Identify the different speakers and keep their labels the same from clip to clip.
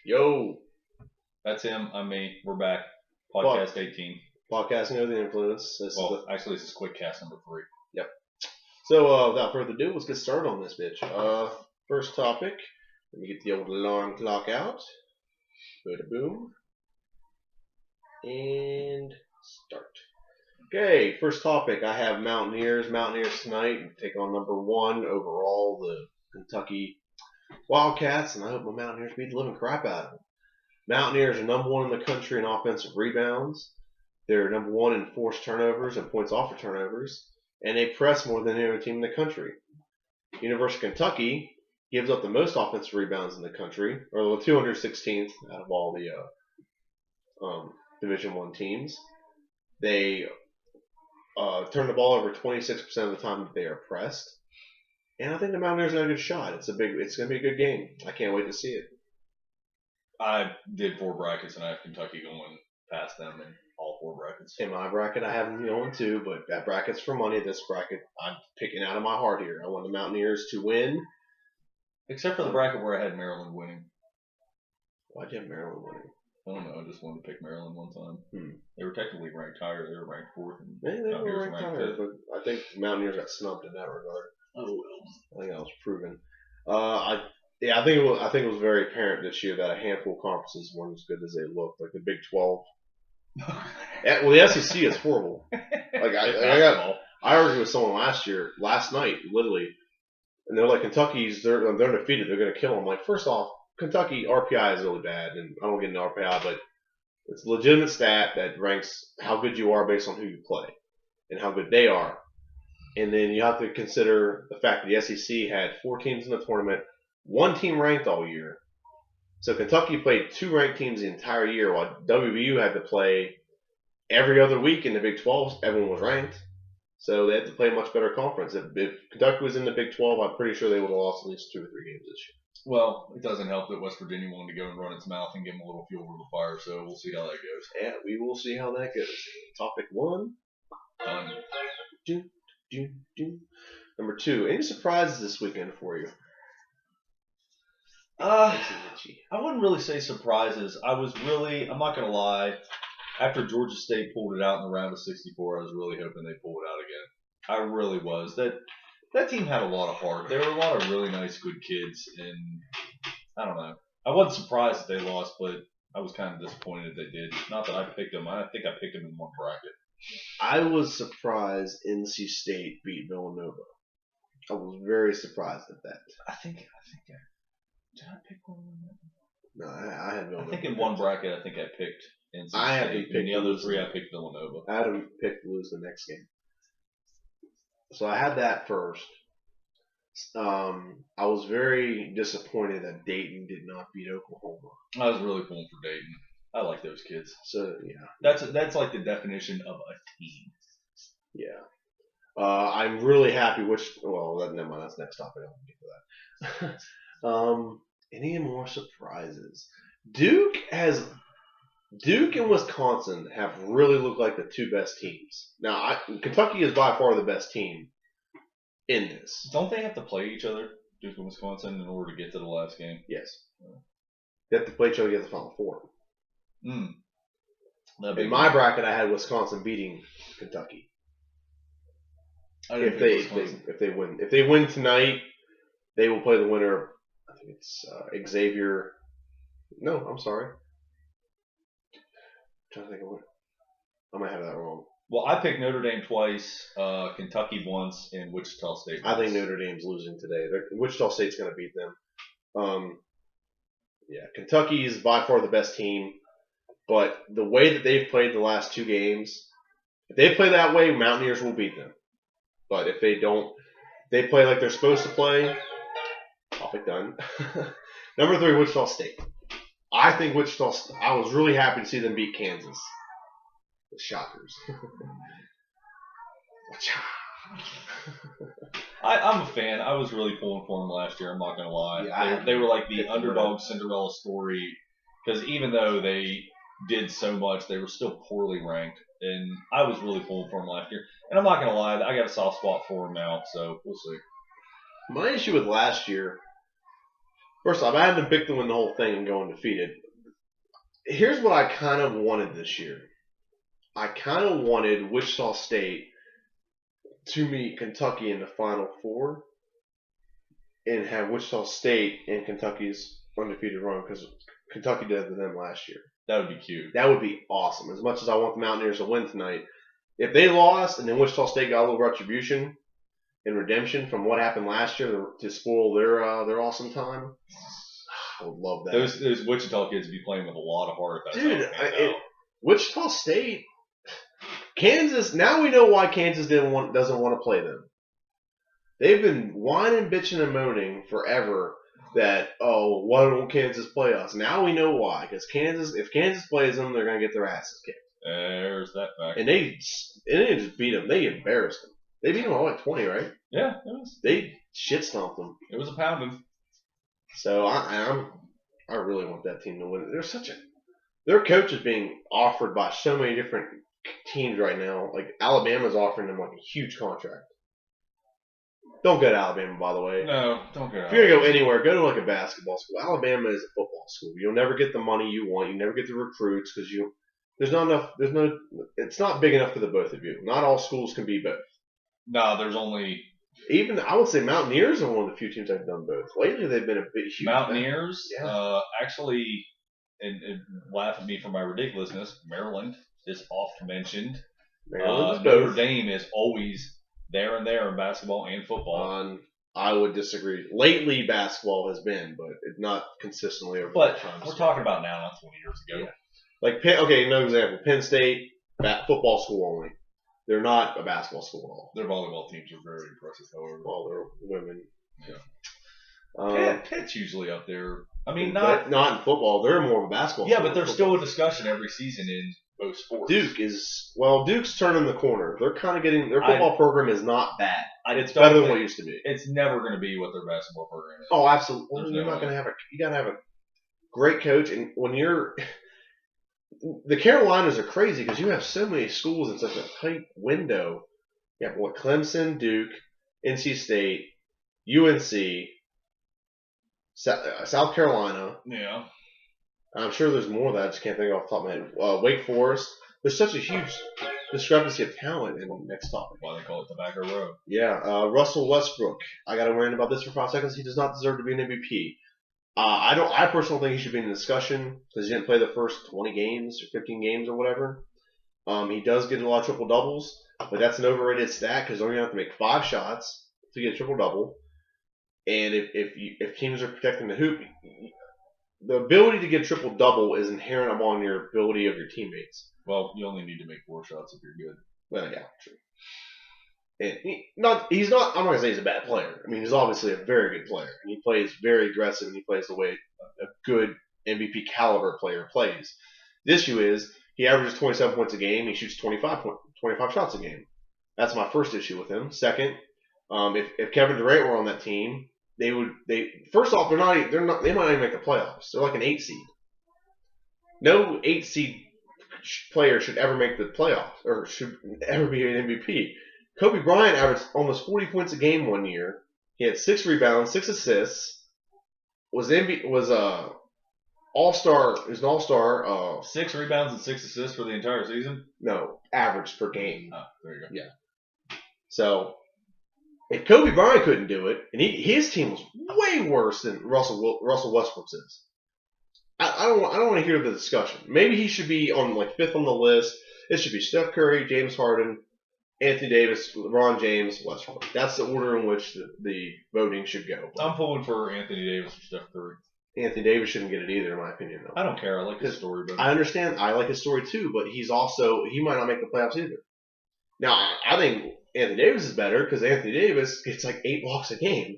Speaker 1: Yo,
Speaker 2: That's him. I'm me. We're back.
Speaker 1: Pod-
Speaker 2: Podcast 18.
Speaker 1: podcasting under the influence.
Speaker 2: Actually, this is quick cast number 3.
Speaker 1: Yep. So without further ado, let's get started on this bitch. First topic. Let me get the old alarm clock out. Bada boom. And start. Okay, first topic. I have Mountaineers. Mountaineers tonight take on number 1 overall, the Kentucky Wildcats, and I hope my Mountaineers beat the living crap out of them. Mountaineers are number 1 in the country in offensive rebounds. They're number 1 in forced turnovers and points off of turnovers, and they press more than any other team in the country. University of Kentucky gives up the most offensive rebounds in the country, or the 216th out of all the Division I teams. They turn the ball over 26% of the time that they are pressed, and I think the Mountaineers got a good shot. It's going to be a good game. I can't wait to see it.
Speaker 2: I did 4 brackets, and I have Kentucky going past them in all 4 brackets.
Speaker 1: In my bracket, I have them going too, but that bracket's for money. This bracket, I'm picking out of my heart here. I want the Mountaineers to win.
Speaker 2: Except for the bracket where I had Maryland winning.
Speaker 1: Why'd you have Maryland winning?
Speaker 2: I don't know. I just wanted to pick Maryland one time. They were technically ranked higher. They were ranked 4th. And
Speaker 1: They were ranked higher, but I think the Mountaineers got snubbed in that regard.
Speaker 2: Oh well.
Speaker 1: I think that was proven. I think it was very apparent this year that a handful of conferences weren't as good as they looked. Like the Big 12. Well, the SEC is horrible. Like I argued with someone last night, literally, and they're like, Kentucky's they're undefeated. They're gonna kill them. Like, first off, Kentucky RPI is really bad, and I don't get into RPI, but it's a legitimate stat that ranks how good you are based on who you play and how good they are. And then you have to consider the fact that the SEC had 4 teams in the tournament, 1 team ranked all year. So Kentucky played 2 ranked teams the entire year, while WVU had to play every other week in the Big 12. Everyone was ranked. So they had to play a much better conference. If Kentucky was in the Big 12, I'm pretty sure they would have lost at least 2 or 3 games this year.
Speaker 2: Well, it doesn't help that West Virginia wanted to go and run its mouth and give them a little fuel for the fire, so we'll see how that goes.
Speaker 1: Yeah, we will see how that goes. Topic 1.
Speaker 2: Done.
Speaker 1: Number 2. Any surprises this weekend for you?
Speaker 2: I wouldn't really say surprises. I'm not going to lie, after Georgia State pulled it out in the round of 64, I was really hoping they pulled it out again. I really was. That team had a lot of heart. There were a lot of really nice, good kids, and I don't know. I wasn't surprised that they lost, but I was kind of disappointed that they did. Not that I picked them. I think I picked them in one bracket.
Speaker 1: I was surprised NC State beat Villanova. I was very surprised at that.
Speaker 2: Did I pick one?
Speaker 1: No, I had Villanova.
Speaker 2: I think in one bracket, I think I picked NC State.
Speaker 1: I had them picked
Speaker 2: in the other 3, I picked Villanova.
Speaker 1: I had them picked to lose the next game. So I had that first. I was very disappointed that Dayton did not beat Oklahoma.
Speaker 2: I was really pulling for Dayton. I like those kids.
Speaker 1: So yeah,
Speaker 2: that's like the definition of a team.
Speaker 1: Yeah. I'm really happy. Never mind. That's next topic. I won't get to that. Any more surprises? Duke and Wisconsin have really looked like the 2 best teams. Now, Kentucky is by far the best team in this.
Speaker 2: Don't they have to play each other, Duke and Wisconsin, in order to get to the last game?
Speaker 1: Yes. They have to play each other to get the Final Four. In my bracket, I had Wisconsin beating Kentucky. If they win tonight, they will play the winner. I think it's Xavier. No, I'm sorry. I'm trying to think of what. I might have that wrong.
Speaker 2: Well, I picked Notre Dame twice, Kentucky once, and Wichita State once.
Speaker 1: I think Notre Dame's losing today. Wichita State's going to beat them. Kentucky is by far the best team, but the way that they've played the last 2 games, if they play that way, Mountaineers will beat them. But if they don't, they play like they're supposed to play. Topic done. Number 3, Wichita State. I think I was really happy to see them beat Kansas. The Shockers.
Speaker 2: I'm a fan. I was really pulling for them last year. I'm not going to lie. Yeah, they were like the underdog Cinderella story, because even though they did so much, they were still poorly ranked. And I was really pulling for them last year. And I'm not going to lie, I got a soft spot for them now, so we'll see.
Speaker 1: My issue with last year First off, I had them pick to win the whole thing and go undefeated. Here's what I kind of wanted this year. I kind of wanted Wichita State to meet Kentucky in the Final Four and have Wichita State in Kentucky's undefeated run because Kentucky did it to them last year.
Speaker 2: That would be cute.
Speaker 1: That would be awesome. As much as I want the Mountaineers to win tonight, if they lost and then Wichita State got a little retribution and redemption from what happened last year to spoil their awesome time, I would love that.
Speaker 2: Those Wichita kids would be playing with a lot of heart.
Speaker 1: Dude, Wichita State, Kansas. Now we know why Kansas doesn't want to play them. They've been whining, bitching, and moaning forever that, why don't Kansas play us? Now we know why. Because if Kansas plays them, they're going to get their asses kicked.
Speaker 2: There's that fact.
Speaker 1: And they didn't just beat them. They embarrassed them. They beat them all like 20, right?
Speaker 2: Yeah, it was.
Speaker 1: They shit stomped them.
Speaker 2: It was a pounding.
Speaker 1: So I really want that team to win. Their coach is being offered by so many different teams right now. Like Alabama's offering them like a huge contract. Don't go to Alabama, by the way.
Speaker 2: No, don't go.
Speaker 1: If you're gonna go anywhere, go to like a basketball school. Alabama is a football school. You'll never get the money you want. You never get the recruits because there's not enough. It's not big enough for the both of you. Not all schools can be both.
Speaker 2: No, there's only.
Speaker 1: Even I would say Mountaineers are one of the few teams that have done both. Lately, they've been a bit huge.
Speaker 2: Mountaineers,
Speaker 1: yeah.
Speaker 2: Actually, and laugh at me for my ridiculousness. Maryland is oft mentioned. Notre Dame is always there and there in basketball and football.
Speaker 1: I would disagree. Lately, basketball has been, but it's not consistently over time.
Speaker 2: We're talking about now, not 20 years ago.
Speaker 1: Yeah. Like another example. Penn State, football school only. They're not a basketball school at all.
Speaker 2: Their volleyball teams are very impressive, however.
Speaker 1: Well, they're women.
Speaker 2: Yeah. Pitt's usually up there. I mean, not
Speaker 1: in football. They're more of a basketball.
Speaker 2: Yeah, but there's still a discussion every season in both sports.
Speaker 1: Duke's turning the corner. They're kind of getting their football program is not bad. It's better than what it used to be.
Speaker 2: It's never going to be what their basketball program is.
Speaker 1: Oh, absolutely. You're not going to have you got to have a great coach, and when you're the Carolinas are crazy because you have so many schools in such a tight window. You have Clemson, Duke, NC State, UNC, South Carolina.
Speaker 2: Yeah.
Speaker 1: I'm sure there's more that I just can't think off the top of my head. Wake Forest. There's such a huge discrepancy of talent in the next topic.
Speaker 2: Why they call it Tobacco Road.
Speaker 1: Yeah. Russell Westbrook. I got to rant about this for 5 seconds. He does not deserve to be an MVP. I personally think he should be in the discussion because he didn't play the first 20 games or 15 games or whatever. He does get a lot of triple doubles, but that's an overrated stat because only have to make 5 shots to get a triple double. And if teams are protecting the hoop, the ability to get a triple double is inherent among your ability of your teammates.
Speaker 2: Well, you only need to make 4 shots if you're good.
Speaker 1: Well, yeah, true. And he's not. I'm not gonna say he's a bad player. I mean, he's obviously a very good player, and he plays very aggressive, and he plays the way a good MVP caliber player plays. The issue is he averages 27 points a game. He shoots 25 shots a game. That's my first issue with him. Second, if Kevin Durant were on that team, first off they might not even make the playoffs. They're like an 8 seed. No 8 seed player should ever make the playoffs or should ever be an MVP. Kobe Bryant averaged almost 40 points a game one year. He had 6 rebounds, 6 assists. Was all-star. He was an all-star.
Speaker 2: 6 rebounds and 6 assists for the entire season?
Speaker 1: No, average per game.
Speaker 2: Oh, there you go.
Speaker 1: Yeah. So if Kobe Bryant couldn't do it, and his team was way worse than Russell Westbrook's is, I don't want to hear the discussion. Maybe he should be on like 5th on the list. It should be Steph Curry, James Harden, Anthony Davis, LeBron James, Westbrook. That's the order in which the voting should go.
Speaker 2: I'm pulling for Anthony Davis or Steph Curry.
Speaker 1: Anthony Davis shouldn't get it either, in my opinion, though.
Speaker 2: I don't care. I like his story. But
Speaker 1: I understand. I like his story, too, but he might not make the playoffs either. Now, I think Anthony Davis is better because Anthony Davis gets like 8 blocks a game,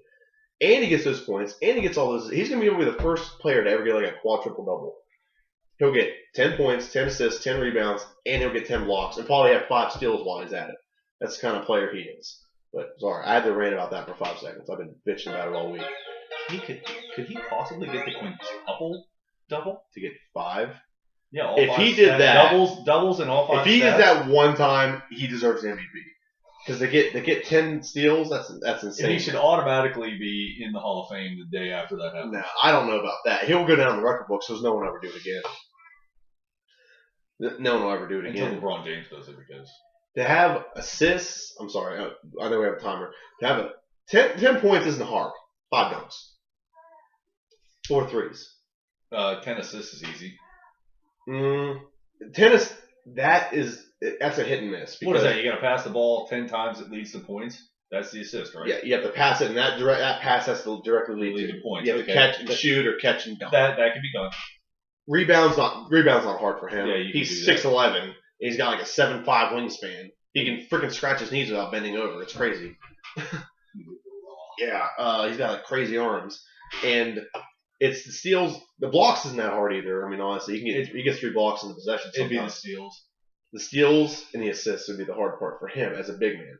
Speaker 1: and he gets those points, and he gets all those. He's going to be the first player to ever get like a quadruple-double. He'll get 10 points, 10 assists, 10 rebounds, and he'll get 10 blocks, and probably have 5 steals while he's at it. That's the kind of player he is. But sorry, I had to rant about that for 5 seconds. I've been bitching about it all week.
Speaker 2: Could he possibly get the quintuple double
Speaker 1: To get 5?
Speaker 2: Yeah, all
Speaker 1: if
Speaker 2: 5
Speaker 1: he did that,
Speaker 2: doubles and all 5.
Speaker 1: If he did that one time, he deserves an MVP. Because they get 10 steals. That's insane.
Speaker 2: And he should automatically be in the Hall of Fame the day after that happens.
Speaker 1: No, I don't know about that. He'll go down the record books, so no one will ever do it again. No one will ever do it again.
Speaker 2: Until LeBron James does it, because
Speaker 1: to have assists, I'm sorry, I know we have a timer. To have 10 points isn't hard. 5 dunks. 4 threes.
Speaker 2: 10 assists is easy.
Speaker 1: Tennis, that's a hit and miss.
Speaker 2: What is that? You got to pass the ball 10 times, it leads to points. That's the assist, right?
Speaker 1: Yeah, you have to pass it, and that pass has to directly lead to
Speaker 2: points.
Speaker 1: You have to catch and shoot or catch and dunk.
Speaker 2: That can be done.
Speaker 1: Rebounds not hard for him.
Speaker 2: Yeah,
Speaker 1: he's 6'11". And he's got like a 7'5" wingspan. He can freaking scratch his knees without bending over. It's crazy. Yeah, he's got like crazy arms, and it's the steals. The blocks isn't that hard either. I mean, honestly, he gets 3 blocks in the possession.
Speaker 2: It'd be the steals.
Speaker 1: The steals and the assists would be the hard part for him as a big man.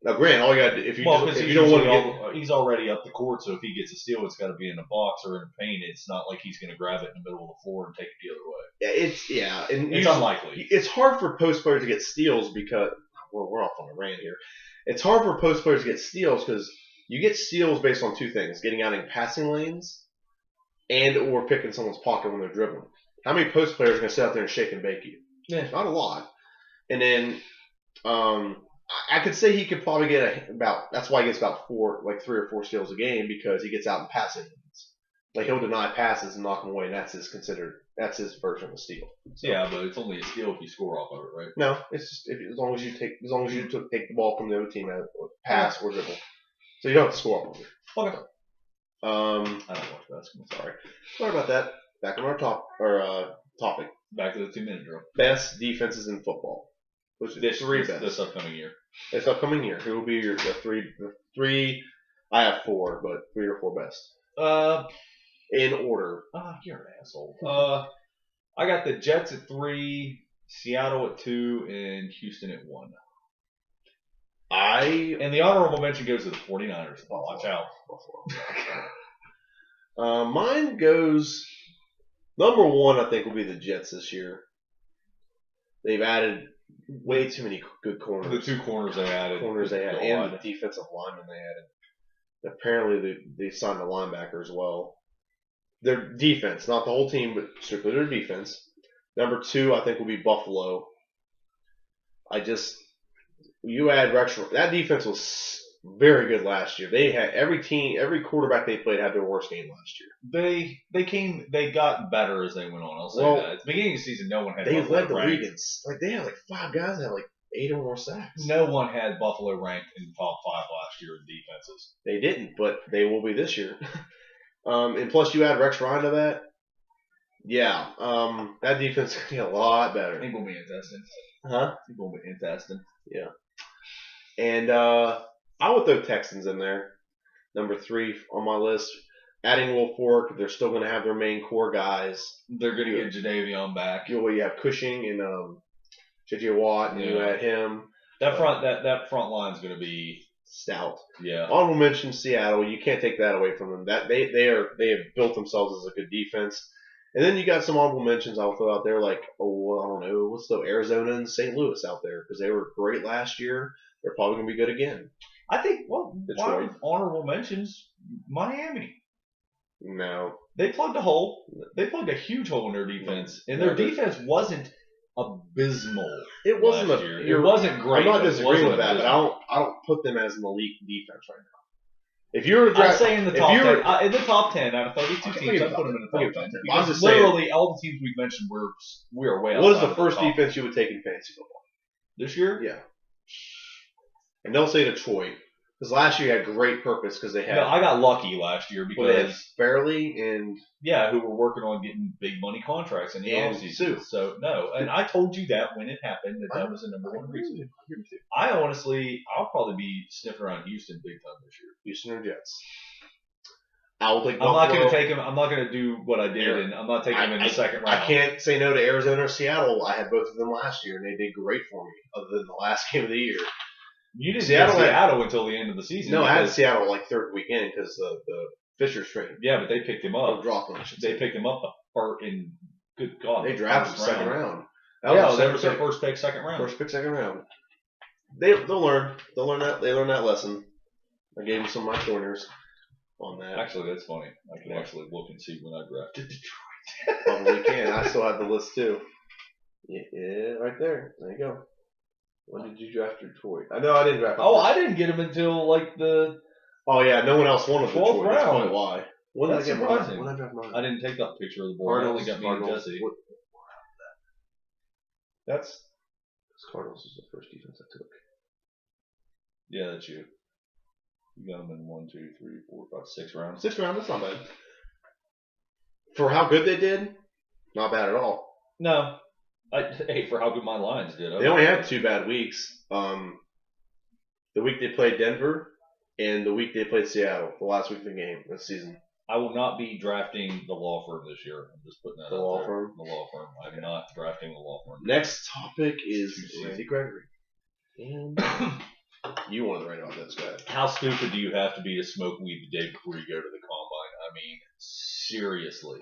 Speaker 1: Now, Grant, all you got to do, if you don't want to get,
Speaker 2: he's already up the court, so if he gets a steal, it's got to be in a box or in a paint. It's not like he's going to grab it in the middle of the floor and take it the other way.
Speaker 1: And
Speaker 2: it's unlikely.
Speaker 1: It's hard for post players to get steals because we're off on a rant here. It's hard for post players to get steals because you get steals based on 2 things: getting out in passing lanes and or picking someone's pocket when they're dribbling. How many post players are going to sit out there and shake and bake you?
Speaker 2: Yeah,
Speaker 1: not a lot. And then I could say he could probably get that's why he gets about 3 or 4 steals a game, because he gets out in passing lanes. Like, he'll deny passes and knock them away, and that's his version of a steal. So,
Speaker 2: yeah, but it's only a steal if you score off of it, right?
Speaker 1: No, it's just as long as you take the ball from the other team and pass or dribble, so you don't have to score off of it.
Speaker 2: Okay.
Speaker 1: I don't
Speaker 2: watch basketball.
Speaker 1: Sorry about that. Back on our topic.
Speaker 2: Back to the 2-minute drill.
Speaker 1: Best defenses in football. Which is 3 best.
Speaker 2: This upcoming year.
Speaker 1: This upcoming year. Who will be the three? I have 4, but 3 or 4 best. In order.
Speaker 2: You're an asshole. I got the Jets at 3, Seattle at 2, and Houston at 1. And the honorable mention goes to the 49ers. Watch out.
Speaker 1: Mine goes number 1. I think will be the Jets this year. They've added way too many good corners.
Speaker 2: The 2 corners they added.
Speaker 1: And the defensive linemen they added. Apparently they signed a linebacker as well. Their defense, not the whole team, but strictly their defense. Number 2, I think, will be Buffalo. You add Rex. That defense was very good last year. They had every quarterback they played had their worst game last year.
Speaker 2: They got better as they went on. I'll say that. At the beginning of the season, no one had.
Speaker 1: They led the
Speaker 2: league.
Speaker 1: They had 5 guys that had 8 or more sacks.
Speaker 2: No one had Buffalo ranked in the top 5 last year in defenses.
Speaker 1: They didn't, but they will be this year. And plus, you add Rex Ryan to that. Yeah, that defense is going to be a lot better.
Speaker 2: I think we'll be interesting.
Speaker 1: Huh?
Speaker 2: I think we'll be interesting.
Speaker 1: Yeah. And I would throw Texans in there. Number 3 on my list. Adding Will Fork, they're still going to have their main core guys.
Speaker 2: They're going to get Jadeveon back.
Speaker 1: You have Cushing and J.J. Watt, and you add him.
Speaker 2: That front line is going to be
Speaker 1: stout.
Speaker 2: Yeah.
Speaker 1: Honorable mention Seattle. You can't take that away from them. That they have built themselves as a good defense. And then you got some honorable mentions I'll throw out there, I don't know, what's the Arizona and St. Louis out there, because they were great last year. They're probably going to be good again.
Speaker 2: I think, why honorable mentions? Miami.
Speaker 1: No.
Speaker 2: They plugged a hole. They plugged a huge hole in their defense. And their defense wasn't abysmal.
Speaker 1: It wasn't
Speaker 2: last year. It wasn't great.
Speaker 1: I'm not disagreeing with that, but I don't put them as an elite defense right now. If you were
Speaker 2: I'd say in the top 10, in the top 10 out of 32 teams, I'd put them in the top 10. Because literally all the teams we've mentioned, we are way outside.
Speaker 1: What is the first defense you would take in fantasy football?
Speaker 2: This year?
Speaker 1: Yeah. And don't say Detroit. Because last year you had great purpose because they had.
Speaker 2: I got lucky last year because
Speaker 1: Fairley and
Speaker 2: who were working on getting big money contracts in the offseason. So no, and I told you that when it happened that was the number 1 reason. I'll probably be sniffing around Houston big time this year.
Speaker 1: Houston or Jets. I'm
Speaker 2: not going to take him. I'm not going to do what I did, and I'm not taking him in the second round.
Speaker 1: I can't say no to Arizona or Seattle. I had both of them last year, and they did great for me, other than the last game of the year.
Speaker 2: You didn't get Seattle until the end of the season.
Speaker 1: No, I had Seattle third weekend because the Fisher trade.
Speaker 2: Yeah, but they picked him up.
Speaker 1: They
Speaker 2: picked him up in good God.
Speaker 1: They drafted second round.
Speaker 2: That was their first pick, second round.
Speaker 1: First pick, second round. they'll learn. They learn that lesson. I gave them some of my pointers on that.
Speaker 2: Actually, that's funny. I can actually look and see when I drafted Detroit.
Speaker 1: Probably can. I still have the list too. Yeah, right there. There you go. When did you draft Detroit? I know I didn't draft.
Speaker 2: I didn't get him until like the.
Speaker 1: Oh yeah, no one else wanted
Speaker 2: 12th
Speaker 1: Detroit. That's
Speaker 2: round.
Speaker 1: probably why. When did I get
Speaker 2: surprising.
Speaker 1: mine? When did I draft mine?
Speaker 2: I didn't take that picture of the board. I only got me and Jesse. That's
Speaker 1: Cardinals is the first defense I took.
Speaker 2: Yeah, that's you. You got them in 1, 2, 3, 4, 5, 6 rounds.
Speaker 1: 6 rounds, that's not bad. For how good they did, not bad at all.
Speaker 2: No. Hey, for how good my Lions did.
Speaker 1: They only had 2 bad weeks. The week they played Denver and the week they played Seattle, the last week of the game this season.
Speaker 2: I will not be drafting the law firm this year. I'm just putting that
Speaker 1: The
Speaker 2: out
Speaker 1: law
Speaker 2: there.
Speaker 1: firm?
Speaker 2: The law firm. I'm not drafting the law firm.
Speaker 1: Next topic is Randy Gregory. And you wanted to write about this guy.
Speaker 2: How stupid do you have to be to smoke weed the day before you go to the combine? I mean, seriously.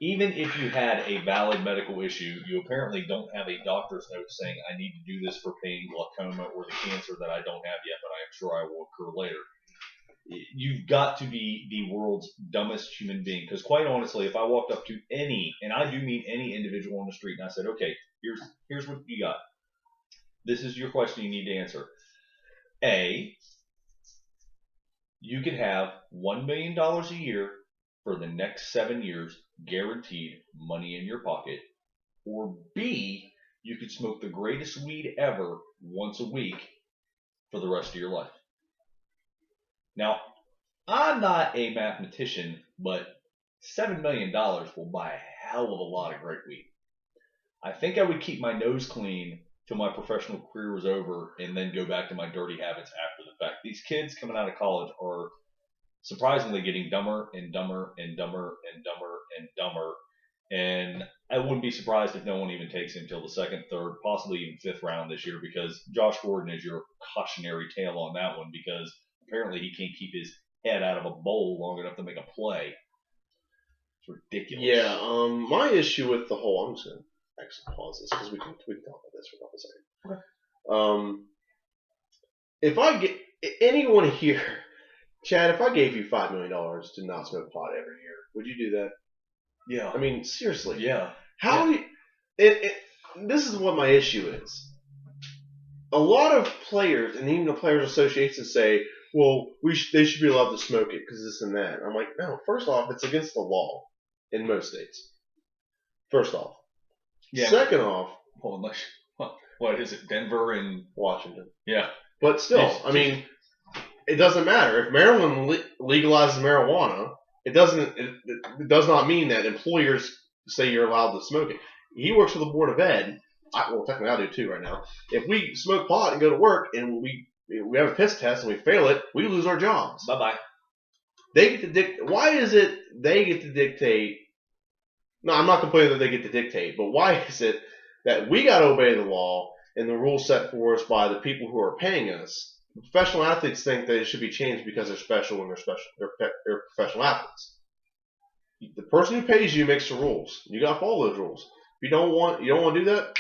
Speaker 2: Even if you had a valid medical issue, you apparently don't have a doctor's note saying, I need to do this for pain, glaucoma, or the cancer that I don't have yet, but I am sure I will occur later. You've got to be the world's dumbest human being. Because quite honestly, if I walked up to any, and I do mean any individual on the street, and I said, okay, here's what you got. This is your question you need to answer. A, you could have $1 million a year for the next 7 years, guaranteed money in your pocket. Or B, you could smoke the greatest weed ever once a week for the rest of your life. Now, I'm not a mathematician, but $7 million will buy a hell of a lot of great weed. I think I would keep my nose clean till my professional career was over and then go back to my dirty habits after the fact. These kids coming out of college are surprisingly getting dumber and dumber and dumber and dumber and dumber. And I wouldn't be surprised if no one even takes him till the 2nd, 3rd, possibly even 5th round this year, because Josh Gordon is your cautionary tale on that one, because apparently he can't keep his head out of a bowl long enough to make a play. It's ridiculous.
Speaker 1: Yeah, my issue with the whole, I'm just going to actually pause this because we can talk about this for a couple seconds. Okay. If I get anyone here, Chad, if I gave you $5 million to not smoke pot every year, would you do that?
Speaker 2: Yeah.
Speaker 1: I mean, seriously.
Speaker 2: Yeah.
Speaker 1: How do you, this is what my issue is. A lot of players, and even the Players Association, say, well, they should be allowed to smoke it because this and that. I'm like, no, first off, it's against the law in most states. First off.
Speaker 2: Yeah.
Speaker 1: Second off.
Speaker 2: Well, unless, what is it, Denver and
Speaker 1: Washington.
Speaker 2: Yeah.
Speaker 1: But still, I mean, it doesn't matter. If Maryland legalizes marijuana, it does not mean that employers say you're allowed to smoke it. He works for the Board of Ed. Well, technically I do too right now. If we smoke pot and go to work and we have a piss test and we fail it, we lose our jobs.
Speaker 2: Bye-bye.
Speaker 1: They get to why is it they get to dictate? No, I'm not complaining that they get to dictate, but why is it that we got to obey the law and the rules set for us by the people who are paying us? Professional athletes think that it should be changed because they're special and they're professional athletes. The person who pays you makes the rules. You got to follow those rules. If you don't want to do that,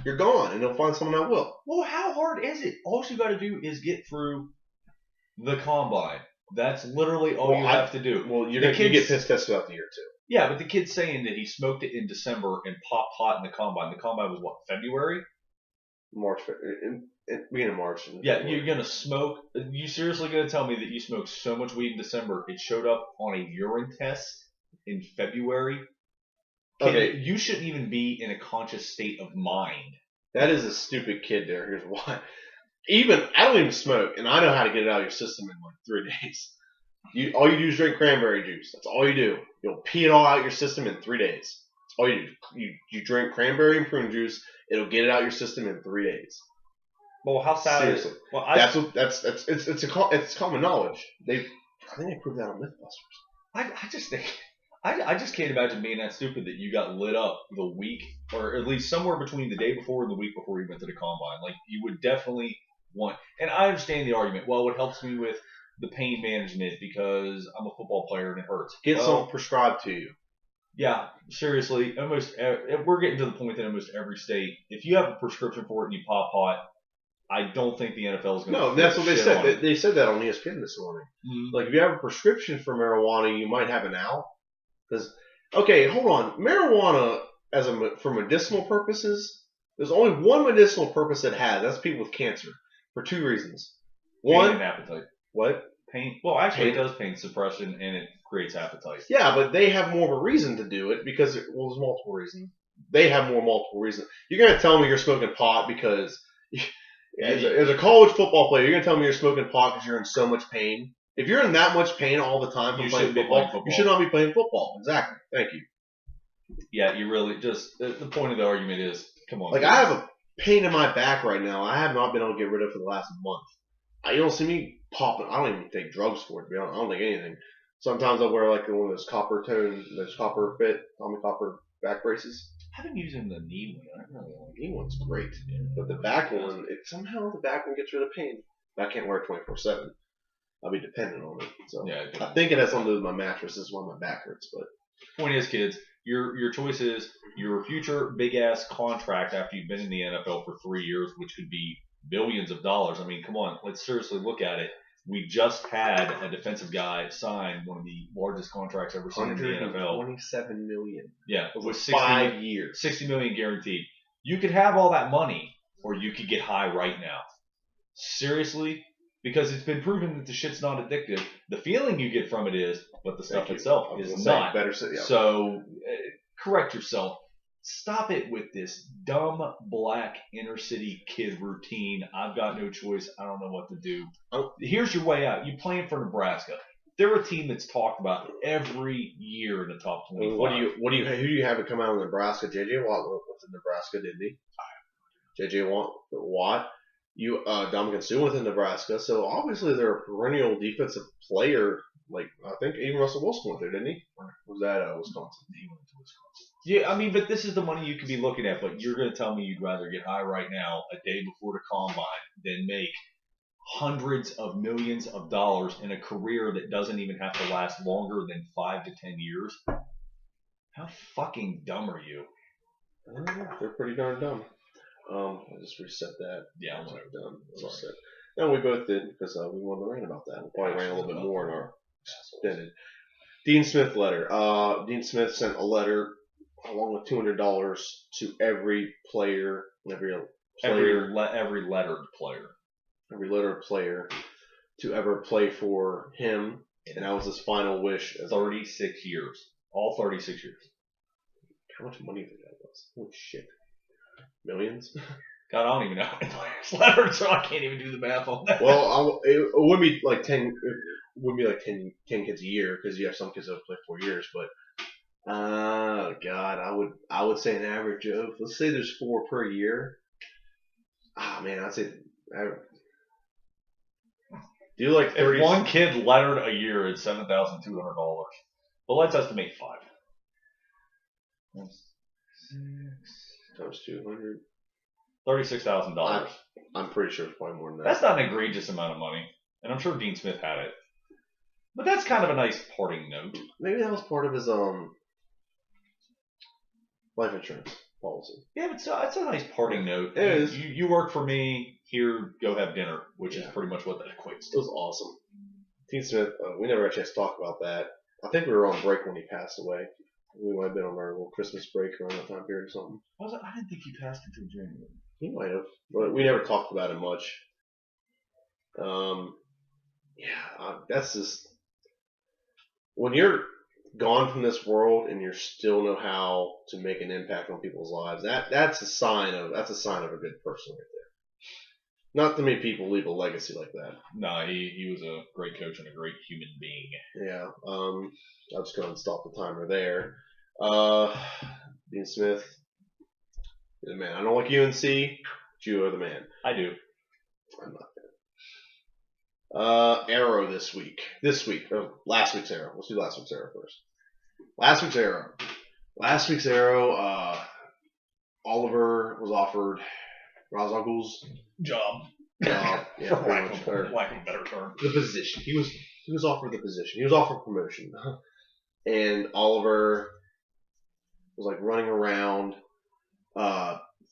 Speaker 1: you're gone, and they'll find someone that will.
Speaker 2: Well, how hard is it? All you got to do is get through the combine. That's literally all you have to do.
Speaker 1: Well, you get piss tests throughout the year too.
Speaker 2: Yeah, but the kid's saying that he smoked it in December and popped pot in the combine. The combine was what, February?
Speaker 1: March, beginning of March.
Speaker 2: Yeah, you're gonna smoke. You seriously gonna tell me that you smoked so much weed in December it showed up on a urine test in February?
Speaker 1: Okay,
Speaker 2: you shouldn't even be in a conscious state of mind.
Speaker 1: That is a stupid kid there. Here's why. I don't even smoke, and I know how to get it out of your system in like 3 days. All you do is drink cranberry juice. That's all you do. You'll pee it all out of your system in 3 days. That's all you do. You drink cranberry and prune juice. It'll get it out of your system in 3 days.
Speaker 2: Well, how sad
Speaker 1: Seriously.
Speaker 2: is it? Well,
Speaker 1: it's common knowledge. I think they proved that on MythBusters.
Speaker 2: I just can't imagine being that stupid that you got lit up the week, or at least somewhere between the day before and the week before you went to the combine. Like, you would definitely want, and I understand the argument. Well, it helps me with the pain management because I'm a football player and it hurts.
Speaker 1: Get something prescribed to you.
Speaker 2: Yeah, seriously, we're getting to the point that almost every state, if you have a prescription for it and you pop pot, I don't think the NFL is going to.
Speaker 1: No, that's what they said. They said that on ESPN this morning. Mm-hmm. Like, if you have a prescription for marijuana, you might have an out. Because, okay, hold on. Marijuana, for medicinal purposes, there's only one medicinal purpose it has. That's people with cancer. For 2 reasons. One,
Speaker 2: pain and appetite.
Speaker 1: What?
Speaker 2: Pain. Well, actually, it does pain suppression, and it creates appetite.
Speaker 1: Yeah, but they have more of a reason to do it because, there's multiple reasons. They have multiple reasons. You're going to tell me you're smoking pot because, as a college football player, you're going to tell me you're smoking pot because you're in so much pain. If you're in that much pain all the time from playing football, you should not be playing football. Exactly. Thank you.
Speaker 2: Yeah, you really just, the point of the argument is, come on.
Speaker 1: Like, I have a pain in my back right now. I have not been able to get rid of it for the last month. You don't see me popping. I don't even take drugs for it, to be honest. I don't take anything. Sometimes I'll wear like one of those copper Tommy Copper back braces.
Speaker 2: I've been using the knee one. I really like
Speaker 1: the knee one's great, but the back one, somehow the back one gets rid of pain. I can't wear it 24/7. I'll be dependent on it. So yeah, I think it has something to do with my mattress. This is why my back hurts. But
Speaker 2: point is, kids, your choice is your future big ass contract after you've been in the NFL for 3 years, which could be billions of dollars. I mean, come on, let's seriously look at it. We just had a defensive guy sign one of the largest contracts ever seen in the NFL.
Speaker 1: $27 million.
Speaker 2: Yeah,
Speaker 1: with 5 years.
Speaker 2: $60 million guaranteed. You could have all that money, or you could get high right now. Seriously, because it's been proven that the shit's not addictive. The feeling you get from it is, but the stuff itself is not. So correct yourself. Stop it with this dumb black inner city kid routine. I've got no choice. I don't know what to do. Here's your way out. You playing for Nebraska. They're a team that's talked about every year in the top 25.
Speaker 1: Who do you have to come out of Nebraska? J.J. Watt went to Nebraska, didn't he? J.J. Watt. Dominican Sue went to Nebraska. So obviously they're a perennial defensive player. Like, I think even Russell Wilson went there, didn't he? Or was that Wisconsin? He went to Wisconsin.
Speaker 2: Yeah, I mean, but this is the money you could be looking at. But you're going to tell me you'd rather get high right now, a day before the combine, than make hundreds of millions of dollars in a career that doesn't even have to last longer than 5 to 10 years? How fucking dumb are you?
Speaker 1: They're pretty darn dumb. I'll just reset that.
Speaker 2: Yeah, I'm done.
Speaker 1: Sorry. No, we both did because we wanted to rant about that. We probably ran a little bit more in our extended. Dean Smith letter. Dean Smith sent a letter along with $200 to every player, every
Speaker 2: lettered player
Speaker 1: to ever play for him, and that was his final wish.
Speaker 2: 36 years, all 36 years.
Speaker 1: How much money did that was? Holy shit, millions.
Speaker 2: God, I don't even know how many players lettered, so I can't even do the math on that.
Speaker 1: Well, it wouldn't be like 10. It wouldn't be like 10 kids a year because you have some kids that play 4 years, but. God, I would say an average of, let's say there's 4 per year. Man, I'd say do like 30.
Speaker 2: If one kid lettered a year, it's $7,200. But let's estimate 5.
Speaker 1: That's 6 times 200.
Speaker 2: $36,000.
Speaker 1: I'm pretty sure it's probably more than that.
Speaker 2: That's not an egregious amount of money, and I'm sure Dean Smith had it. But that's kind of a nice parting note.
Speaker 1: Maybe that was part of his life insurance policy.
Speaker 2: Yeah, but it's a nice parting note.
Speaker 1: It is.
Speaker 2: You work for me. Here, go have dinner, which is pretty much what that equates to.
Speaker 1: It was awesome. Dean Smith, we never had a chance to talk about that. I think we were on break when he passed away. We might have been on our little Christmas break around that time period or something.
Speaker 2: I didn't think he passed until January.
Speaker 1: He might have, but we never talked about it much. That's just when you're gone from this world and you still know how to make an impact on people's lives. That's a sign of a good person right there. Not too many people leave a legacy like that.
Speaker 2: No, he was a great coach and a great human being.
Speaker 1: Yeah. I'll just go and stop the timer there. Dean Smith, you're the man. I don't like UNC, but you are the man.
Speaker 2: I do.
Speaker 1: I'm not. Arrow this week. Last week's Arrow. Let's do last week's Arrow first. Last week's Arrow, Oliver was offered Ra's-al-Ghul's
Speaker 2: job.
Speaker 1: Yeah,
Speaker 2: for lack of a better term.
Speaker 1: The position. He was offered the position. He was offered promotion. And Oliver was like running around,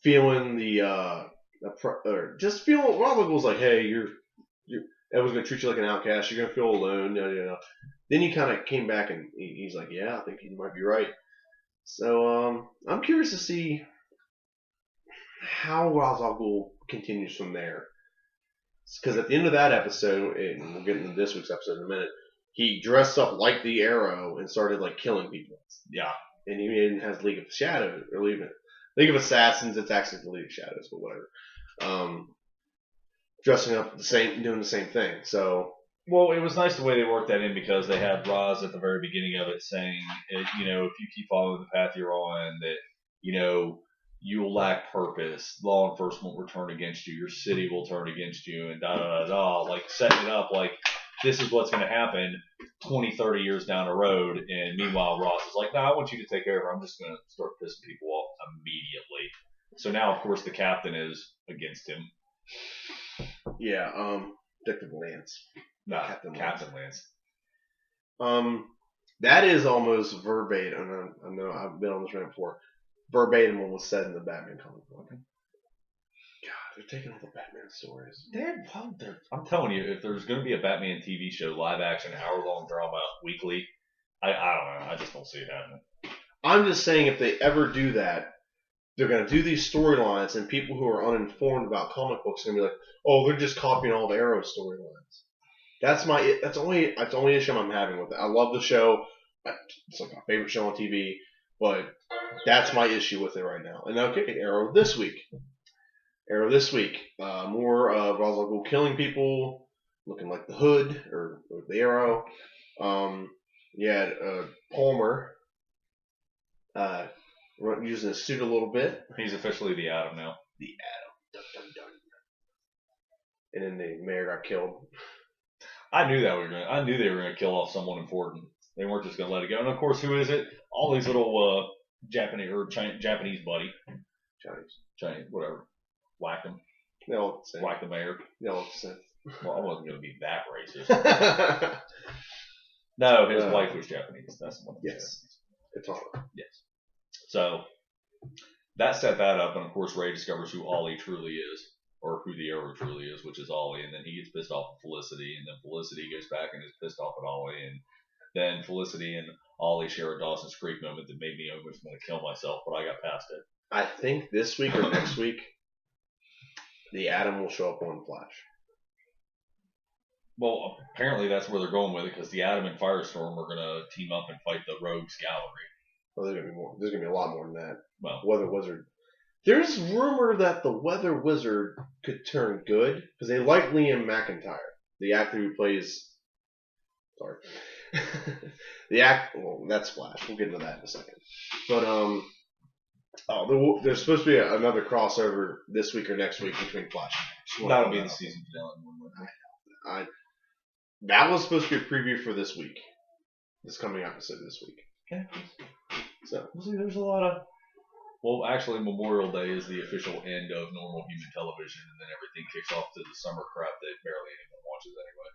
Speaker 1: feeling the or just feel. Ra's al Ghul's like, hey, you're everyone's gonna treat you like an outcast. You're gonna feel alone. Then he kind of came back and he's like, yeah, I think he might be right. So I'm curious to see how Ra's al Ghul continues from there. Because at the end of that episode, and we'll get into this week's episode in a minute, he dressed up like the Arrow and started like killing people.
Speaker 2: Yeah.
Speaker 1: And he even has League of Shadows or League of Assassins. It's actually the League of Shadows, but whatever. Dressing up doing the same thing. So.
Speaker 2: Well, it was nice the way they worked that in because they had Roz at the very beginning of it saying, if you keep following the path you're on, that, you'll lack purpose. Law enforcement will turn against you. Your city will turn against you, and da-da-da-da. Like, setting it up like this is what's going to happen 20, 30 years down the road. And meanwhile, Ross is like, I want you to take care of her. I'm just going to start pissing people off immediately. So now, of course, the captain is against him.
Speaker 1: Yeah, Detective Lance.
Speaker 2: Captain Lance.
Speaker 1: That is almost verbatim. I know I've been on this rant before. Verbatim what was said in the Batman comic book. God, they're taking all the Batman stories.
Speaker 2: I'm telling you, if there's going to be a Batman TV show, live action, hour-long drama, weekly, I don't know. I just don't see it happening.
Speaker 1: I'm just saying if they ever do that, they're going to do these storylines, and people who are uninformed about comic books are going to be like, oh, they're just copying all the Arrow storylines. That's the only issue I'm having with it. I love the show. It's like my favorite show on TV, but that's my issue with it right now. And okay, Arrow this week. More of Ra's al Ghul killing people, looking like the Hood or the Arrow. Palmer using his suit a little bit.
Speaker 2: He's officially the Atom now.
Speaker 1: The Atom. Dun, dun, dun. And then the mayor got killed.
Speaker 2: I knew they were going to kill off someone important. They weren't just going to let it go. And of course, who is it? All these little Japanese buddy. Chinese, whatever. Whack them.
Speaker 1: They all the same.
Speaker 2: Whack the mayor.
Speaker 1: They all the same.
Speaker 2: Well, I wasn't going to be that racist. No, his wife was Japanese. That's the one.
Speaker 1: Yes. Katana.
Speaker 2: Yes. So that set that up, and of course Ray discovers who Ollie truly is, or who the Arrow truly is, which is Ollie, and then he gets pissed off at Felicity, and then Felicity goes back and is pissed off at Ollie, and then Felicity and Ollie share a Dawson's Creek moment that made me almost want to kill myself, but I got past it.
Speaker 1: I think this week or next week, the Atom will show up on Flash.
Speaker 2: Well, apparently that's where they're going with it, because the Atom and Firestorm are going to team up and fight the Rogues Gallery.
Speaker 1: Well, there's gonna be more. There's gonna be a lot more than that.
Speaker 2: Well,
Speaker 1: Weather Wizard. There's rumor that the Weather Wizard could turn good because they like Liam McIntyre, the actor who plays. Sorry, Well, that's Flash. We'll get into that in a second. But there's supposed to be another crossover this week or next week between Flash.
Speaker 2: That'll be the season finale.
Speaker 1: That was supposed to be a preview for this week. This coming episode this week.
Speaker 2: Okay.
Speaker 1: So
Speaker 2: we'll see. There's a lot of. Well, actually, Memorial Day is the official end of normal human television, and then everything kicks off to the summer crap that barely anyone watches anyway.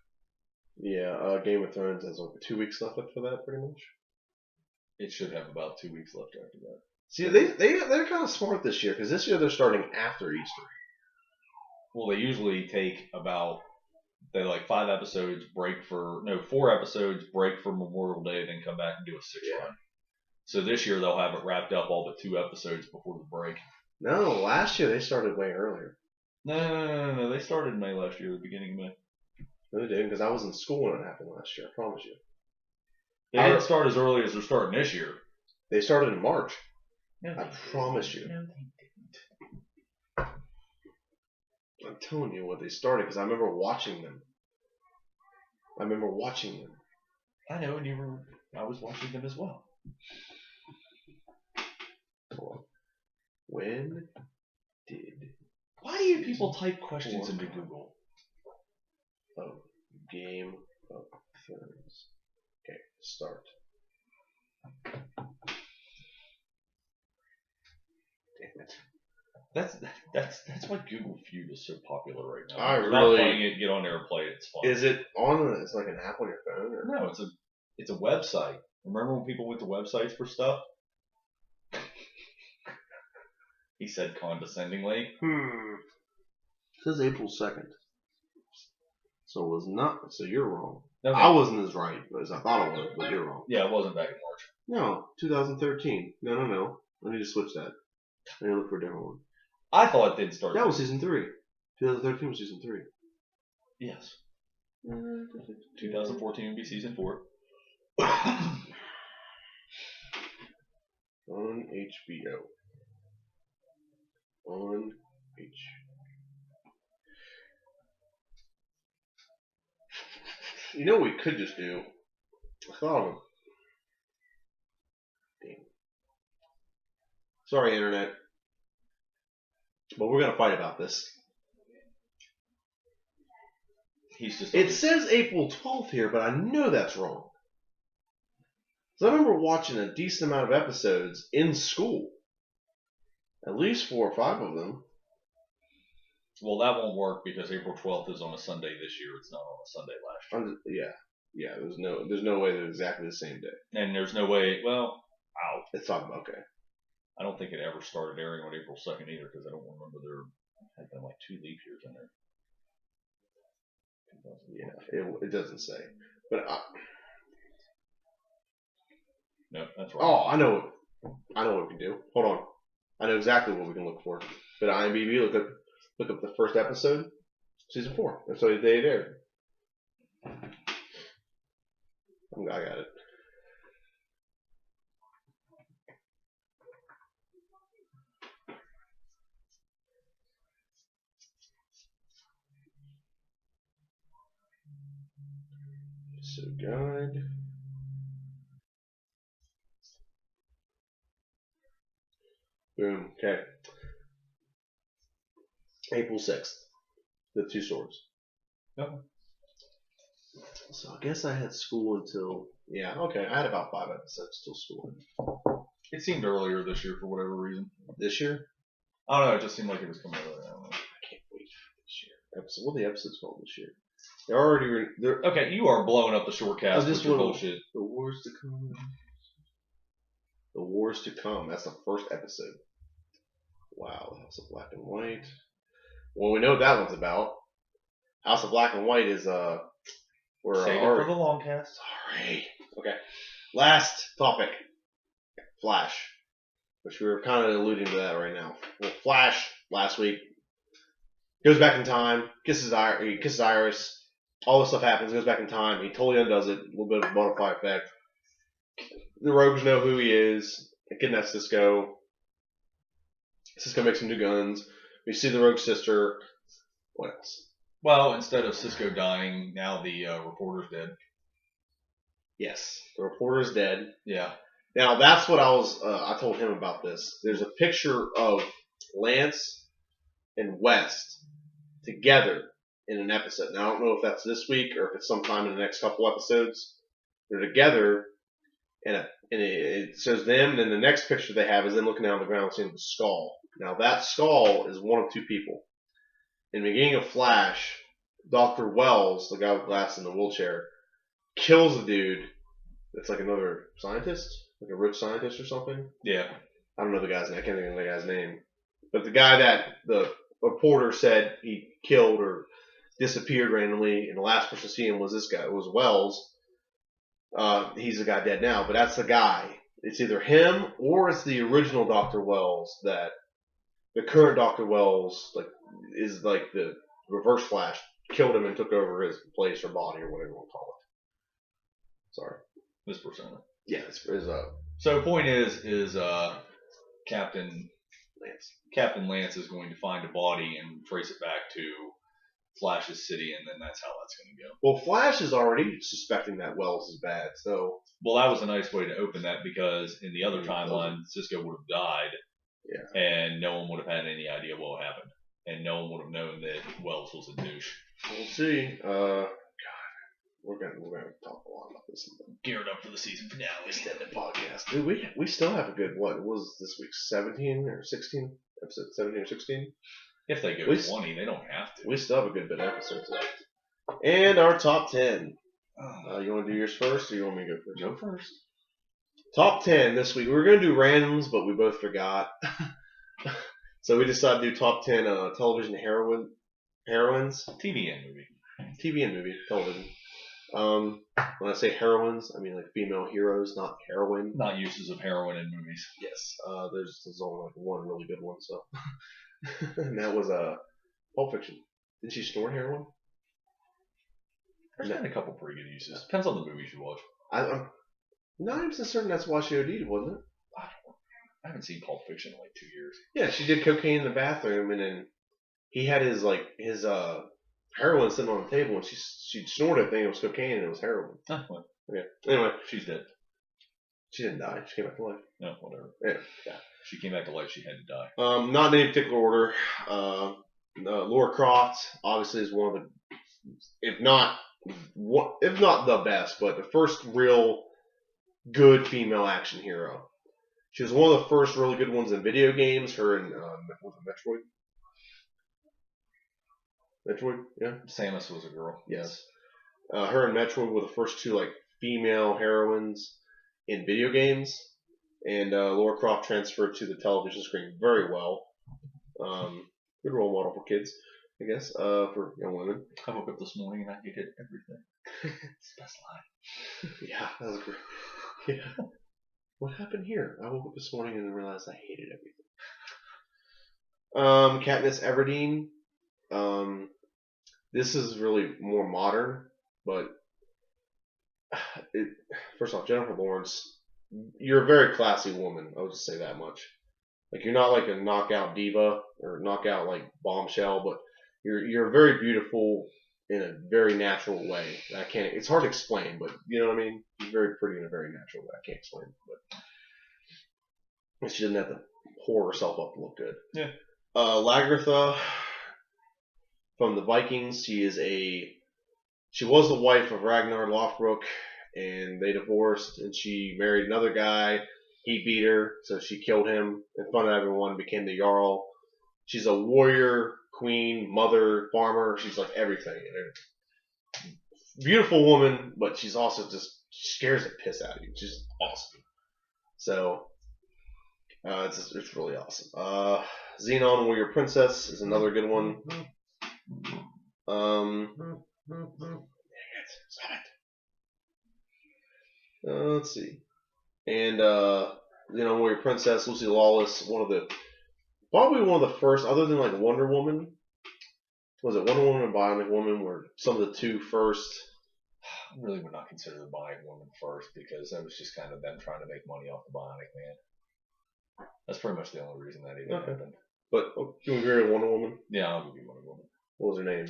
Speaker 1: Yeah, Game of Thrones has like 2 weeks left for that, pretty much.
Speaker 2: It should have about 2 weeks left after that.
Speaker 1: See, they're kind of smart this year because this year they're starting after Easter.
Speaker 2: Well, they usually take about 4 episodes break for Memorial Day, then come back and do a 6 run. So this year they'll have it wrapped up all but 2 episodes before the break.
Speaker 1: No, last year they started way earlier.
Speaker 2: No. They started in May last year, the beginning of May.
Speaker 1: No, they didn't, because I was in school when it happened last year. I promise you.
Speaker 2: They didn't start as early as they're starting this year.
Speaker 1: They started in March.
Speaker 2: No,
Speaker 1: I promise you.
Speaker 2: No, they didn't.
Speaker 1: I'm telling you what they started because I remember watching them.
Speaker 2: I know, and I was watching them as well.
Speaker 1: When did...
Speaker 2: Why do you people type questions into Google?
Speaker 1: Oh, Game of Thrones. Okay, start. Damn it.
Speaker 2: That's why Google Feud is so popular right now.
Speaker 1: I
Speaker 2: If you're
Speaker 1: really
Speaker 2: not playing it, get on there and play it. It's fun.
Speaker 1: Is it on? It's like an app on your phone, or
Speaker 2: No, it's a website. Remember when people went to websites for stuff? He said condescendingly.
Speaker 1: says April 2nd. So it was not. So you're wrong.
Speaker 2: Okay.
Speaker 1: I wasn't as right as I thought I was, but you're wrong.
Speaker 2: Yeah, it wasn't back in March.
Speaker 1: No, 2013. No. I need to switch that. I need to look for a different one.
Speaker 2: I thought it did start.
Speaker 1: That was season 3. 2013 was season 3.
Speaker 2: Yes. 2014 would be season 4.
Speaker 1: On HBO. On H. You know what we could just do? I thought of it. Damn. Sorry, Internet. But we're going to fight about this. It says April 12th here, but I know that's wrong. So I remember watching a decent amount of episodes in school. At least 4 or 5 of them.
Speaker 2: Well, that won't work because April 12th is on a Sunday this year. It's not on a Sunday last year.
Speaker 1: Yeah. There's no way they're exactly the same day.
Speaker 2: And there's no way. Well,
Speaker 1: Let's talk about okay.
Speaker 2: I don't think it ever started airing on April 2nd either because I don't remember there had been like 2 leap years in there.
Speaker 1: Yeah, it doesn't say, but
Speaker 2: no, that's right.
Speaker 1: Oh, I know what we can do. Hold on, I know exactly what we can look for. But IMDb, look up the first episode, season 4. That's what they aired. I got it. So guide. Boom. Okay. April 6th. The 2 Swords.
Speaker 2: Yep.
Speaker 1: So I guess I had school until okay. I had about 5 episodes till school.
Speaker 2: It seemed earlier this year for whatever reason.
Speaker 1: This year?
Speaker 2: I don't know. It just seemed like it was coming earlier. I don't know.
Speaker 1: I can't wait for this year. What are the episodes called this year? They're already.
Speaker 2: Okay, you are blowing up the shortcast with your bullshit.
Speaker 1: The Wars to Come. The Wars to Come. That's the first episode. Wow. House of Black and White. Well, we know what that one's about. House of Black and White is
Speaker 2: Save it for the long cast.
Speaker 1: Sorry. Okay. Last topic. Flash. Which we were kind of alluding to that right now. Well, Flash last week goes back in time, kisses Iris. All this stuff happens, goes back in time. He totally undoes it. A little bit of a butterfly effect. The rogues know who he is. They kidnap Cisco. Cisco makes some new guns. We see the rogue sister. What else?
Speaker 2: Well, instead of Cisco dying, now the reporter's dead.
Speaker 1: Yes, the reporter's dead.
Speaker 2: Yeah.
Speaker 1: Now that's what I told him about this. There's a picture of Lance and West together in an episode. Now I don't know if that's this week or if it's sometime in the next couple episodes. They're together, and it shows them. And then the next picture they have is them looking down on the ground, seeing the skull. Now that skull is one of 2 people. In the beginning of Flash, Dr. Wells, the guy with glasses in the wheelchair, kills a dude that's like another scientist, like a rich scientist or something.
Speaker 2: Yeah.
Speaker 1: I don't know the guy's name. I can't think of the guy's name. But the guy that the reporter said he killed or disappeared randomly, and the last person to see him was this guy. It was Wells. He's the guy dead now, but that's the guy. It's either him or it's the original Dr. Wells that the current Dr. Wells is like the Reverse Flash killed him and took over his place or body or whatever you want to call it. Sorry.
Speaker 2: This persona.
Speaker 1: Yeah, it's
Speaker 2: So point is Captain Lance is going to find a body and trace it back to Flash's city, and then that's how that's going to go.
Speaker 1: Well, Flash is already suspecting that Wells is bad, so.
Speaker 2: Well, that was a nice way to open that because in the other timeline, Cisco would have died.
Speaker 1: Yeah.
Speaker 2: And no one would have had any idea what happened. And no one would have known that Wells was a douche.
Speaker 1: We'll see. God. We're gonna talk a lot about this.
Speaker 2: Geared up for the season finale.
Speaker 1: Extended podcast. Dude, we still have a good, what was this week, 17 or 16? Episode 17 or 16?
Speaker 2: If they go 20, they don't have to.
Speaker 1: We still have a good bit of episodes left. And our top 10. You want to do yours first, or you want me to go first?
Speaker 2: Go first.
Speaker 1: Top 10 this week. We were going to do randoms, but we both forgot. So we decided to do top 10 television heroines heroines.
Speaker 2: TV and movie.
Speaker 1: TV and movie, television. When I say heroines, I mean like female heroes, not heroine.
Speaker 2: Not uses of heroin in movies.
Speaker 1: Yes. There's only like one really good one, so. And that was Pulp Fiction. Didn't she snort heroin?
Speaker 2: There's been a couple pretty good uses. Depends on the movies you watch.
Speaker 1: I'm not even certain that's why she OD'd, wasn't it?
Speaker 2: I haven't seen Pulp Fiction in like 2 years.
Speaker 1: Yeah, she did cocaine in the bathroom, and then he had his heroin sitting on the table, and she snorted a thing. It was cocaine, and it was heroin.
Speaker 2: Oh, well,
Speaker 1: Okay. Anyway,
Speaker 2: she's dead.
Speaker 1: she didn't die. She came back to life.
Speaker 2: No, whatever.
Speaker 1: Yeah.
Speaker 2: She came back to life. She had to die.
Speaker 1: Not in any particular order. Laura Croft obviously is one of the, if not the best, but the first real good female action hero. She was one of the first really good ones in video games. Her in Metroid. Metroid, yeah.
Speaker 2: Samus was a girl.
Speaker 1: Yes. Her and Metroid were the first two like female heroines in video games, and Laura Croft transferred to the television screen very well. Good role model for kids, I guess, for young women.
Speaker 2: I woke up this morning and I hated everything. It's the best line.
Speaker 1: Yeah, that was great. Yeah. What happened here? I woke up this morning and realized I hated everything. Katniss Everdeen. This is really more modern, but first off, Jennifer Lawrence, you're a very classy woman. I'll just say that much. Like you're not like a knockout diva or knockout like bombshell, but you're very beautiful in a very natural way. It's hard to explain, but you know what I mean? She's very pretty in a very natural way. I can't explain it, but she doesn't have to whore herself up to look good.
Speaker 2: Yeah.
Speaker 1: Lagertha from the Vikings. She was the wife of Ragnar Lothbrok, and they divorced, and she married another guy. He beat her, so she killed him in front of everyone, became the Jarl. She's a warrior, queen, mother, farmer. She's like everything. Beautiful woman, but she's also just scares the piss out of you. She's awesome. So it's really awesome. Xenon Warrior Princess is another good one. Stop it. Let's see. And Warrior Princess, Lucy Lawless, probably one of the first, other than like Wonder Woman. Was it Wonder Woman and Bionic Woman were some of the two first?
Speaker 2: I really would not consider the Bionic Woman first because that was just kind of them trying to make money off the Bionic Man. That's pretty much the only reason that even happened.
Speaker 1: But can we agree with Wonder Woman?
Speaker 2: Yeah, I'll give you Wonder Woman.
Speaker 1: What was her name?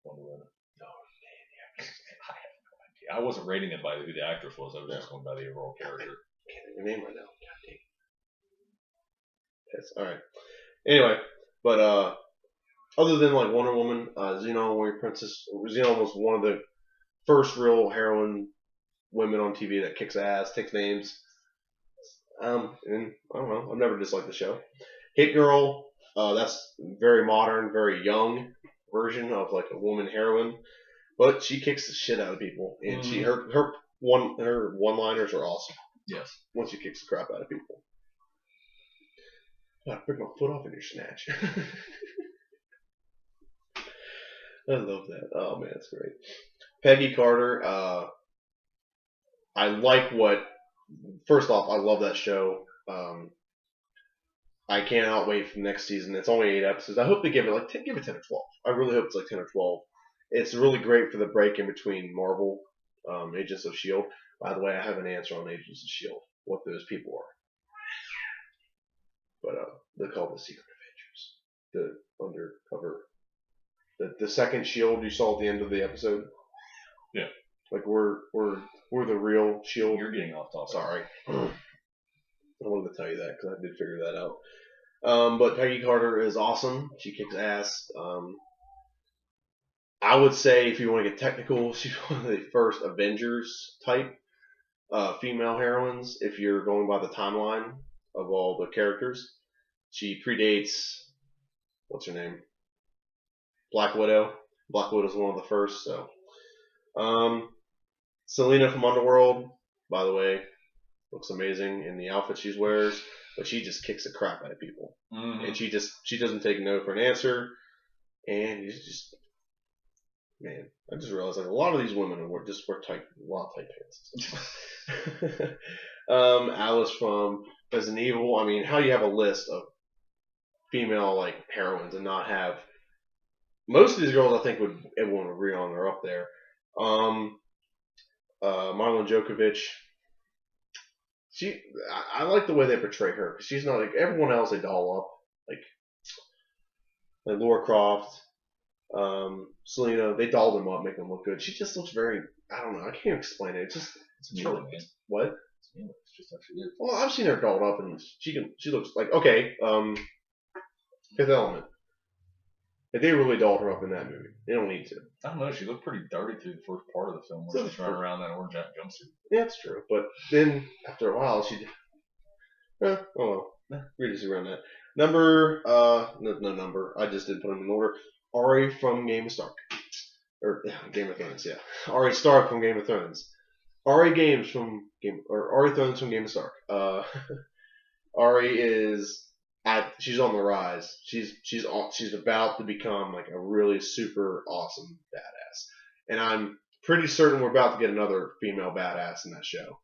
Speaker 2: Wonder Woman. No, I have no idea. I wasn't rating it by who the actress was. I was just going by the overall character.
Speaker 1: I can't think of her name right now. God dang. Yes. All right. Anyway, but other than like Wonder Woman, Xenon Warrior Princess, Xenon was one of the first real heroine women on TV that kicks ass, takes names. And I don't know. I've never disliked the show. Hit Girl. That's very modern, very young version of like a woman heroine, but she kicks the shit out of people, and her one-liners are awesome.
Speaker 2: Yes.
Speaker 1: Once she kicks the crap out of people. I picked my foot off in your snatch. I love that. Oh man, that's great. Peggy Carter. First off, I love that show. I cannot wait for the next season. It's only 8 episodes. I hope they give it 10 or 12. I really hope it's like 10 or 12. It's really great for the break in between Marvel, Agents of S.H.I.E.L.D. By the way, I have an answer on Agents of S.H.I.E.L.D., what those people are. But they're called the Secret Avengers. The undercover. The second S.H.I.E.L.D. you saw at the end of the episode.
Speaker 2: Yeah.
Speaker 1: Like we're the real S.H.I.E.L.D.
Speaker 2: You're getting off topic.
Speaker 1: Sorry. I wanted to tell you that because I did figure that out. But Peggy Carter is awesome. She kicks ass. I would say, if you want to get technical, she's one of the first Avengers type female heroines. If you're going by the timeline of all the characters, she predates what's her name? Black Widow. Black Widow's one of the first. So, Selena from Underworld, by the way. Looks amazing in the outfit she wears, but she just kicks the crap out of people, and she doesn't take no for an answer. and he's just, man, I just realized like a lot of these women wear tight, a lot of tight pants. Alice from Resident Evil. I mean, how do you have a list of female like heroines and not have most of these girls? I think everyone would agree on are up there. Marlon Djokovic. I like the way they portray her because she's not like everyone else. They doll up like Laura Croft, Selena. They doll them up, make them look good. She just looks very. I don't know. I can't explain it. It's
Speaker 2: really, man.
Speaker 1: What?
Speaker 2: It's just how she is.
Speaker 1: Well, I've seen her dolled up, and she looks like okay. Fifth Element. If they really dolled her up in that movie, they don't need to.
Speaker 2: I don't know. She looked pretty dirty through the first part of the film when she's running around that orange jumpsuit.
Speaker 1: Yeah, that's true. But then after a while, oh well. We just around that. Number, no number. I just didn't put them in order. Ari from Game of Stark. Or Game of Thrones, yeah. Ari Stark from Game of Thrones. Ari Thrones from Game of Stark. Ari is she's on the rise. She's about to become like a really super awesome badass. And I'm pretty certain we're about to get another female badass in that show.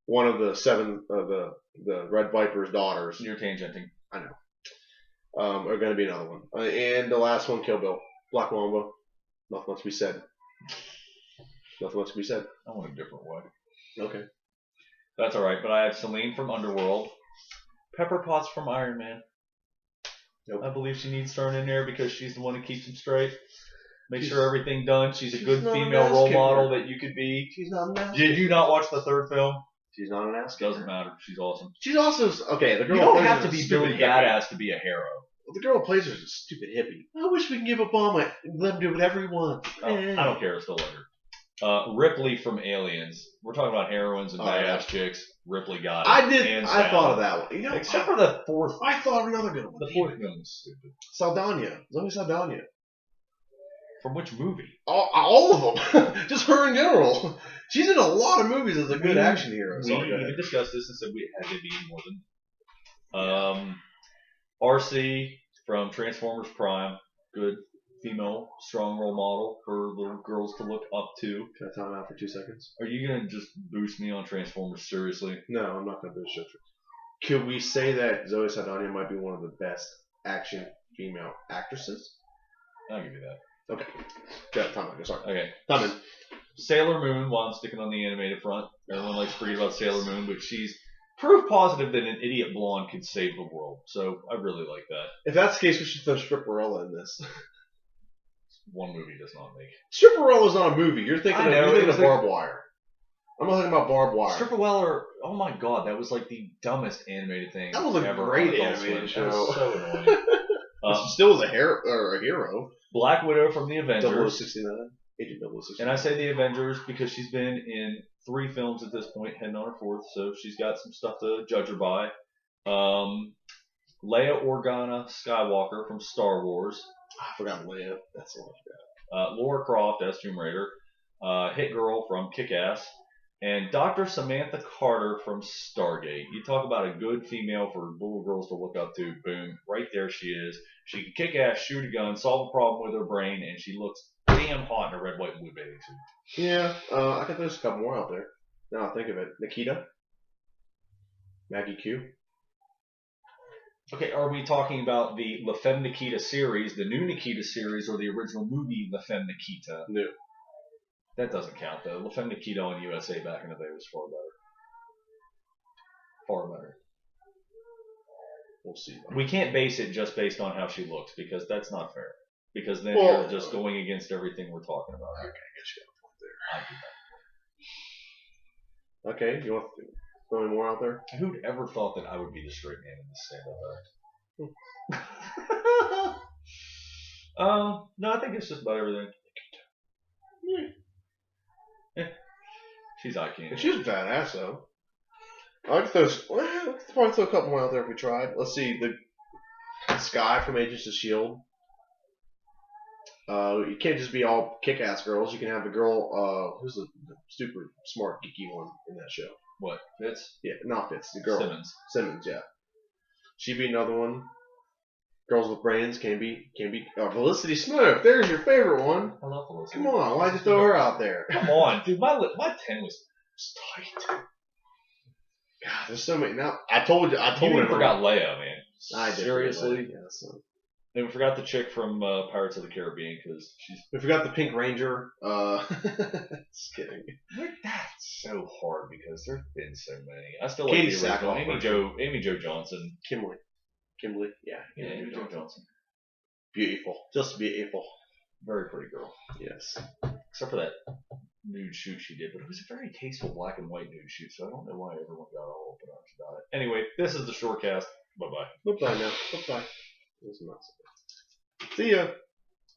Speaker 1: One of the seven the Red Viper's daughters.
Speaker 2: You're tangenting.
Speaker 1: I know. Are going to be another one. And the last one, Kill Bill. Black Mamba. Nothing much to be said. Nothing much to be said.
Speaker 2: I went a different way.
Speaker 1: Okay.
Speaker 2: That's alright, but I have Celine from Underworld. Pepper Potts from Iron Man.
Speaker 1: Nope.
Speaker 2: I believe she needs thrown in there because she's the one who keeps him straight. Make sure everything done. She's a good female role model that you could be.
Speaker 1: She's not an ass.
Speaker 2: Did you not watch the third film?
Speaker 1: She's not an ass.
Speaker 2: Doesn't matter. She's awesome.
Speaker 1: She's also okay. The girl
Speaker 2: you don't have to be Billy Badass to be a hero.
Speaker 1: The girl who plays her is a stupid hippie. I wish we can give Obama let him do whatever he wants.
Speaker 2: Oh, I don't care. I still like her. Ripley from Aliens. We're talking about heroines and badass chicks. Ripley got it.
Speaker 1: I thought of that one.
Speaker 2: Except for the fourth.
Speaker 1: I thought of another good one.
Speaker 2: The fourth one was stupid.
Speaker 1: Saldana. Zoe Saldana.
Speaker 2: From which movie?
Speaker 1: All of them. Just her in general. She's in a lot of movies as a good action hero.
Speaker 2: We even discussed this and said we had to be more than. RC from Transformers Prime. Good female, strong role model for little girls to look up to.
Speaker 1: Can I time out for 2 seconds?
Speaker 2: Are you going to just boost me on Transformers, seriously?
Speaker 1: No, I'm not going to boost you. Could we say that Zoe Saldana might be one of the best action female actresses?
Speaker 2: I'll give you that.
Speaker 1: Okay. Got time out. Sorry.
Speaker 2: Okay.
Speaker 1: Time in.
Speaker 2: Sailor Moon, while I'm sticking on the animated front. Everyone likes to read about Sailor Moon, but she's proof positive that an idiot blonde could save the world. So I really like that.
Speaker 1: If that's the case, we should throw Stripperella in this.
Speaker 2: One movie does not make.
Speaker 1: Stripperella's not a movie. You're thinking of Barbed Wire. I'm not thinking about Barbed Wire.
Speaker 2: Stripperella, oh my god, that was like the dumbest animated thing
Speaker 1: that was a
Speaker 2: ever.
Speaker 1: Great animated show.
Speaker 2: That was so annoying.
Speaker 1: She still was a hero.
Speaker 2: Black Widow from the Avengers.
Speaker 1: 0069. Agent 0069.
Speaker 2: And I say the Avengers because she's been in 3 films at this point, heading on her 4th, so she's got some stuff to judge her by. Leia Organa Skywalker from Star Wars.
Speaker 1: I forgot Leia. That's the one I forgot.
Speaker 2: Laura Croft as Tomb Raider. Hit Girl from Kick-Ass. And Dr. Samantha Carter from Stargate. You talk about a good female for little girls to look up to. Boom. Right there she is. She can kick ass, shoot a gun, solve a problem with her brain, and she looks damn hot in a red, white, and blue bathing suit.
Speaker 1: Yeah. I think there's a couple more out there. Now I think of it. Nikita. Maggie Q.
Speaker 2: Okay, are we talking about the La Femme Nikita series, the new Nikita series, or the original movie La Femme Nikita?
Speaker 1: No.
Speaker 2: That doesn't count, though. La Femme Nikita on USA back in the day was far better. Far better.
Speaker 1: We'll see.
Speaker 2: We can't base it just based on how she looks, because that's not fair. Because then you're just going against everything we're talking about.
Speaker 1: Okay, I guess you got a point there. Okay, you want to throw any more out there?
Speaker 2: Who'd ever thought that I would be the straight man in this stand-up act? No, I think it's just about everything. Yeah. She's eye candy.
Speaker 1: She's badass, though. I could probably throw a couple more out there if we tried. Let's see. The Sky from Agents of S.H.I.E.L.D. You can't just be all kick-ass girls. You can have a girl, who's the super smart, geeky one in that show.
Speaker 2: What? Fitz?
Speaker 1: Yeah, not Fitz. The girl.
Speaker 2: Simmons.
Speaker 1: Simmons, yeah. She'd be another one. Girls with Brains can be. Felicity Smith. There's your favorite one.
Speaker 2: I love Felicity.
Speaker 1: Come on, why'd you throw her out there?
Speaker 2: Come on, dude. My 10 was tight.
Speaker 1: God, there's so many. Now I told you.
Speaker 2: You even forgot Leia, man.
Speaker 1: I did.
Speaker 2: Seriously.
Speaker 1: Yeah, so.
Speaker 2: And we forgot the chick from Pirates of the Caribbean because she's.
Speaker 1: We forgot the Pink Ranger. Just kidding.
Speaker 2: That's so hard because there's been so many. I still
Speaker 1: Katie
Speaker 2: like the original.
Speaker 1: Sackhoff.
Speaker 2: Amy Jo Johnson.
Speaker 1: Kimberly. Yeah.
Speaker 2: Amy Jo Johnson.
Speaker 1: Beautiful. Just beautiful.
Speaker 2: Very pretty girl.
Speaker 1: Yes.
Speaker 2: Except for that nude shoot she did, but it was a very tasteful black and white nude shoot, so I don't know why everyone got all up in arms about it. Anyway, this is the Shortcast. Bye bye.
Speaker 1: Bye bye now. Bye bye. See ya.